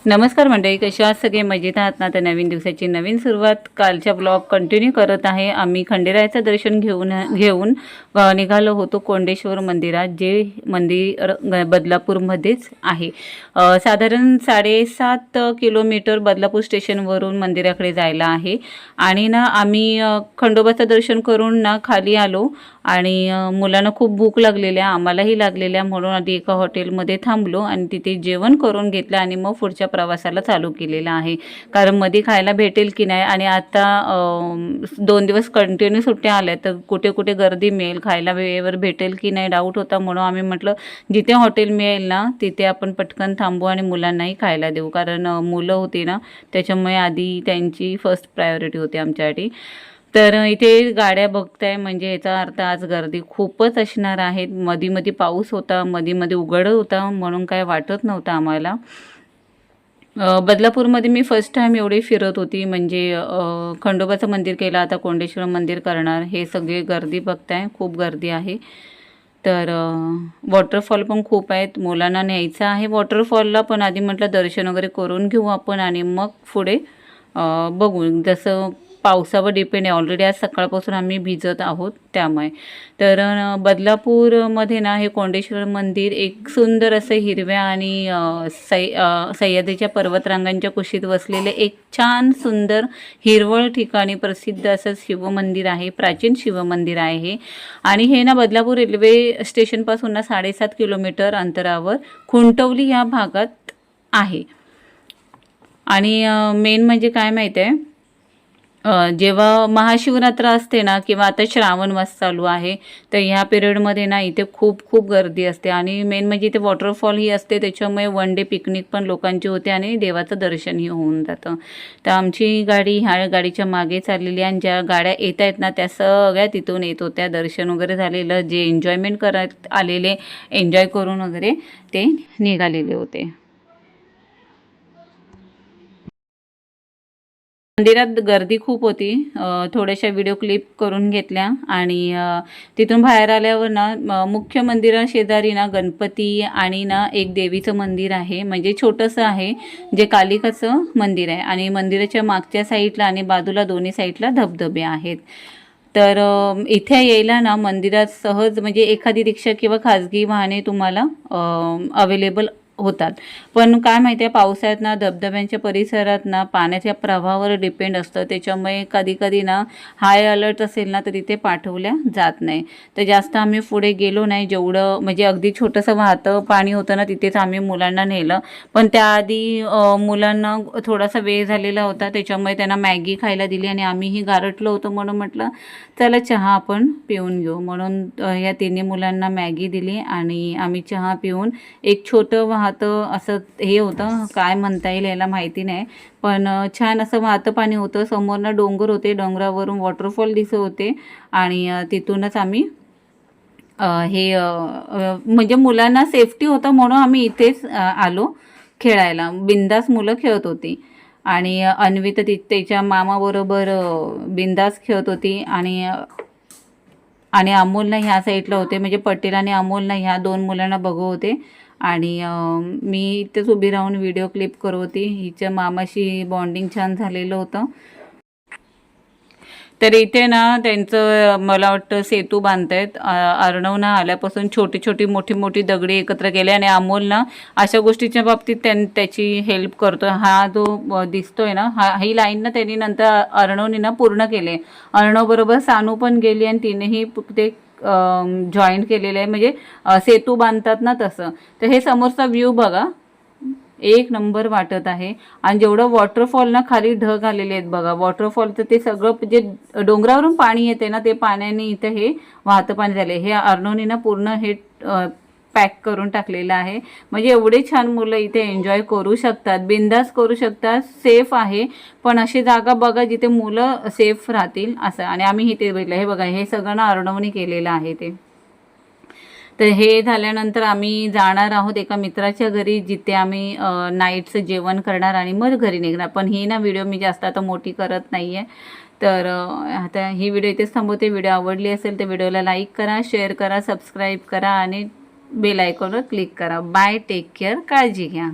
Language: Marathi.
नमस्कार मंडळी, कशा आहात सगळे? मजेत आहात ना? तर नवीन दिवसाची नवीन सुरुवात कालच्या ब्लॉग कंटिन्यू करत आहे. आम्ही खंडेरायाचं दर्शन घेऊन निघालो होतो कोंडेश्वर मंदिरात, जे मंदिर बदलापूरमध्येच आहे. साधारण 7.5 किलोमीटर बदलापूर स्टेशनवरून मंदिराकडे जायला आहे. आणि ना आम्ही खंडोबाचं दर्शन करून ना खाली आलो आणि मुलांना खूप भूक लागलेल्या, आम्हालाही लागलेल्या, म्हणून आधी एका हॉटेलमध्ये थांबलो आणि तिथे जेवण करून घेतलं आणि मग पुढच्या प्रवासाला चालू केलेला आहे. कारण मध्ये खायला भेटेल की नाही, आणि आता 2 दिवस कंटिन्यू सुट्ट्या आल्या तर कुठे कुठे गर्दी मिळेल, खायला वेळेवर भेटेल की नाही डाऊट होता. म्हणून आम्ही म्हटलं जिथे हॉटेल मिळेल ना तिथे आपण पटकन थांबू आणि मुलांनाही खायला देऊ, कारण मुलं होती ना, त्याच्यामुळे आधी त्यांची फर्स्ट प्रायोरिटी होती आमच्यासाठी. तर इथे गाड्या बघताय म्हणजे याचा अर्थ आज गर्दी खूपच असणार आहे. मध्ये मध्ये पाऊस होता, मध्ये मध्ये उघड होता, म्हणून काय वाटत नव्हतं आम्हाला. बदलापूरमध्ये मी फर्स्ट टाईम एवढी फिरत होती, म्हणजे खंडोबाचं मंदिर केलं, आता कोंडेश्वर मंदिर करणार. हे सगळे गर्दी बघताय, खूप गर्दी आहे. तर वॉटरफॉल पण खूप आहेत, मुलांना न्यायचं आहे वॉटरफॉलला, पण आधी म्हटलं दर्शन वगैरे करून घेऊ आपण आणि मग पुढे बघू. जसं पावसावर डिपेंड आहे, ऑलरेडी आज सकाळपासून आम्ही भिजत आहोत त्यामुळे. तर बदलापूरमध्ये ना हे कोंडेश्वर मंदिर एक सुंदर असं हिरव्या आणि सह्याद्रीच्या पर्वतरांगांच्या कुशीत वसलेले एक छान सुंदर हिरवळ ठिकाणी प्रसिद्ध असं शिवमंदिर आहे, प्राचीन शिवमंदिर आहे हे. आणि हे ना बदलापूर रेल्वे स्टेशनपासून ना 7.5 किलोमीटर अंतरावर खुंटवली या भागात आहे. आणि मेन म्हणजे काय माहीत आहे, जेव्हा महाशिवरात्र असते ना, किंवा आता श्रावण मास चालू आहे, तर ह्या पिरियडमध्ये ना इथे खूप खूप गर्दी असते. आणि मेन म्हणजे इथे वॉटरफॉल ही असते, त्याच्यामुळे वन डे पिकनिक पण लोकांची होते आणि देवाचं दर्शनही होऊन जातं. तर आमची गाडी ह्या गाडीच्या मागे चाललेली, आणि ज्या गाड्या येत आहेत ना त्या सगळ्या तिथून येत होत्या. दर्शन वगैरे झालेलं, जे एन्जॉयमेंट करत आलेले, एन्जॉय करून वगैरे ते निघालेले होते. मंदिरात गर्दी खूप होती. थोड्याशा व्हिडिओ क्लिप करून घेतल्या आणि तिथून बाहेर आल्यावर ना मुख्य मंदिरा शेजारी ना गणपती आणि ना एक देवीचं मंदिर आहे, म्हणजे छोटंसं आहे, जे कालिकाचं मंदिर आहे. आणि मंदिराच्या मागच्या साईडला आणि बाजूला दोन्ही साईडला धबधबे आहेत. तर इथे यायला ना मंदिरात सहज म्हणजे एखादी रिक्षा किंवा खाजगी वाहने तुम्हाला अवेलेबल होतात. पण काय माहिती आहे, पावसाळ्यात ना धबधब्यांच्या परिसरात ना पाण्याच्या प्रवाहावर डिपेंड असतं, त्याच्यामुळे कधी कधी ना हाय अलर्ट असेल ना तर तिथे पाठवल्या जात नाही. तर जास्त आम्ही पुढे गेलो नाही, जेवढं म्हणजे अगदी छोटंसं वाहतं पाणी होतं ना तिथेच आम्ही मुलांना नेलं. पण त्याआधी मुलांना थोडासा वेळ झालेला होता, त्याच्यामुळे त्यांना मॅगी खायला दिली आणि आम्हीही गारटलो होतो, म्हणून म्हटलं चला चहा आपण पिऊन घेऊ. म्हणून या तिन्ही मुलांना मॅगी दिली आणि आम्ही चहा पिऊन एक छोटं वाहतं असं हे होतं, काय म्हणता येईल याला माहिती नाही, पण छान असं वाहतं पाणी होतं. समोरनं डोंगर होते, डोंगरावरून वॉटरफॉल दिसत होते आणि तिथूनच आम्ही हे म्हणजे मुलांना सेफ्टी होतं म्हणून आम्ही इथेच आलो खेळायला. बिंदास मुलं खेळत होती आणि अन्वी तर त्याच्या मामाबरोबर बिंदास खेळत होती. आणि आणि अमोलना ह्या साईडला होते, म्हणजे पटेल आणि अमोलना ह्या 2 मुलांना बघू होते. आणि मी इथेच उभी राहून व्हिडिओ क्लिप करत होती. हिच्या मामाशी बॉन्डिंग छान झालेलं होतं. तर इथे ना त्यांचं मला वाटतं सेतू बांधतायत. अर्णव ना आल्यापासून छोटी छोटी मोठी मोठी दगडी एकत्र केले आणि अमोल ना अशा गोष्टीच्या बाबतीत त्याची हेल्प करतो. हा जो दिसतोय ना, ही लाईन ना त्यांनी नंतर अर्णवने ना पूर्ण केले. अर्णव बरोबर सानू पण गेली आणि तिनेही ते जॉईन केलेलं आहे, म्हणजे सेतू बांधतात ना तसं. तर हे समोरचा व्ह्यू बघा, एक नंबर वाटत आहे. आणि जेवढं वॉटरफॉल ना खाली ढग आलेले आहेत बघा, वॉटरफॉलचं ते सगळं जे डोंगरावरून पाणी येते ना ते पाण्याने इथं हे वाहतं पाणी झाले. हे अर्णवने ना पूर्ण हे पॅक करून टाकलेलं आहे, म्हणजे एवढे छान मुलं इथे एन्जॉय करू शकतात, बिंदास करू शकतात, सेफ आहे. पण अशी जागा बघा जिथे मुलं सेफ राहतील असं. आणि आम्ही इथे बघितलं, हे बघा हे सगळं ना अर्णवने केलेलं आहे ते. तर हे झाल्यानंतर आम्ही जाणार आहोत एका मित्राच्या घरी, जिथे आम्ही नाईटचं जेवण करणार आणि मग घरी निघणार. पण ही ना व्हिडिओ मी जास्त आता मोठी करत नाही आहे. तर आता ही व्हिडिओ इथेच थांबवते. व्हिडिओ आवडली असेल तर व्हिडिओला लाईक करा, शेअर करा, सबस्क्राईब करा आणि बेल आयकॉनवर क्लिक करा. बाय, टेक केअर, काळजी घ्या.